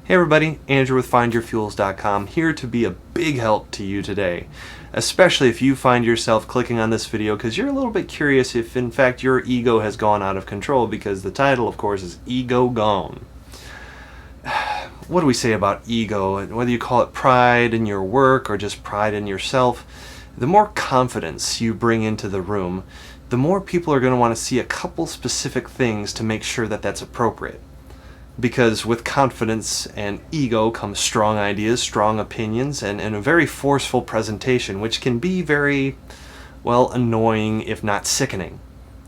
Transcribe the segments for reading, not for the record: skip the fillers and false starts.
Hey everybody, Andrew with FindYourFuels.com, here to be a big help to you today, especially if you find yourself clicking on this video because you're a little bit curious if in fact your ego has gone out of control, because the title of course is Ego Gone. What do we say about ego? Whether you call it pride in your work or just pride in yourself, the more confidence you bring into the room, the more people are going to want to see a couple specific things to make sure that that's appropriate. Because with confidence and ego comes strong ideas, strong opinions, and a very forceful presentation, which can be very, well, annoying if not sickening.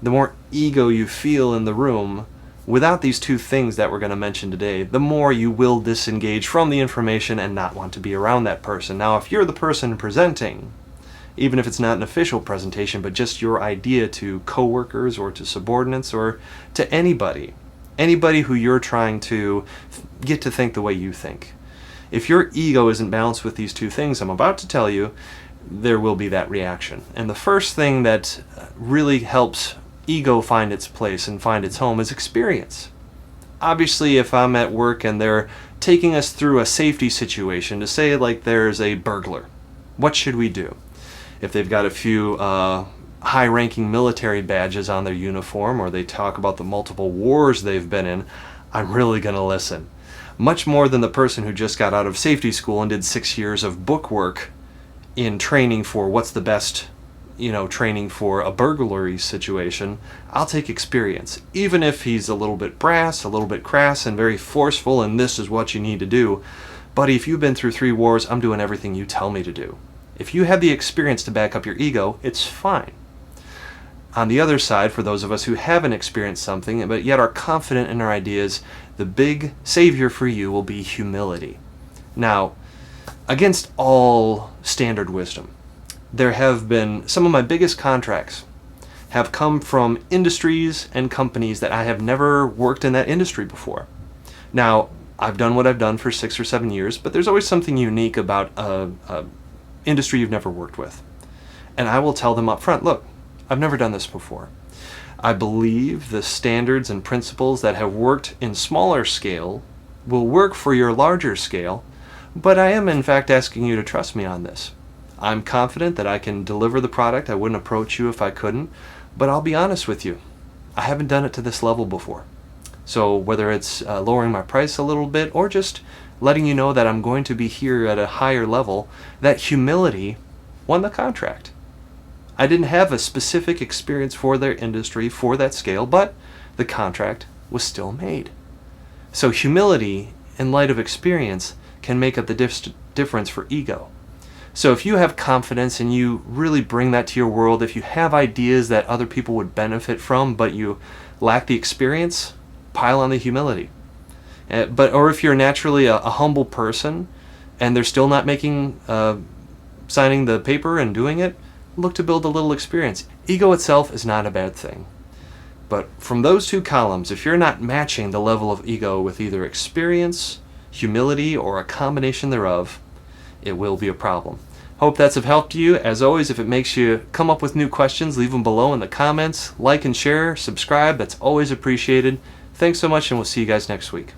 The more ego you feel in the room, without these two things that we're going to mention today, the more you will disengage from the information and not want to be around that person. Now, if you're the person presenting, even if it's not an official presentation, but just your idea to coworkers or to subordinates or to anybody who you're trying to get to think the way you think. If your ego isn't balanced with these two things I'm about to tell you, there will be that reaction. And the first thing that really helps ego find its place and find its home is experience. Obviously, if I'm at work and they're taking us through a safety situation, to say like there's a burglar, what should we do? If they've got a few high-ranking military badges on their uniform, or they talk about the multiple wars they've been in, I'm really going to listen. Much more than the person who just got out of safety school and did 6 years of book work in training for what's the best, training for a burglary situation. I'll take experience. Even if he's a little bit brass, a little bit crass, and very forceful, and this is what you need to do. Buddy, if you've been through 3 wars, I'm doing everything you tell me to do. If you have the experience to back up your ego, it's fine. On the other side, for those of us who haven't experienced something, but yet are confident in our ideas, the big savior for you will be humility. Now, against all standard wisdom, there have been some of my biggest contracts have come from industries and companies that I have never worked in that industry before. Now, I've done what I've done for 6 or 7 years, but there's always something unique about a industry you've never worked with. And I will tell them up front, look, I've never done this before. I believe the standards and principles that have worked in smaller scale will work for your larger scale, but I am in fact asking you to trust me on this. I'm confident that I can deliver the product. I wouldn't approach you if I couldn't, but I'll be honest with you. I haven't done it to this level before. So whether it's lowering my price a little bit or just letting you know that I'm going to be here at a higher level, that humility won the contract. I didn't have a specific experience for their industry, for that scale, but the contract was still made. So humility, in light of experience, can make up the difference for ego. So if you have confidence and you really bring that to your world, if you have ideas that other people would benefit from, but you lack the experience, pile on the humility. Or if you're naturally a humble person and they're still not signing the paper and doing it, look to build a little experience. Ego itself is not a bad thing. But from those two columns, if you're not matching the level of ego with either experience, humility, or a combination thereof, it will be a problem. Hope that's of help to you. As always, if it makes you come up with new questions, leave them below in the comments. Like and share, subscribe, that's always appreciated. Thanks so much, and we'll see you guys next week.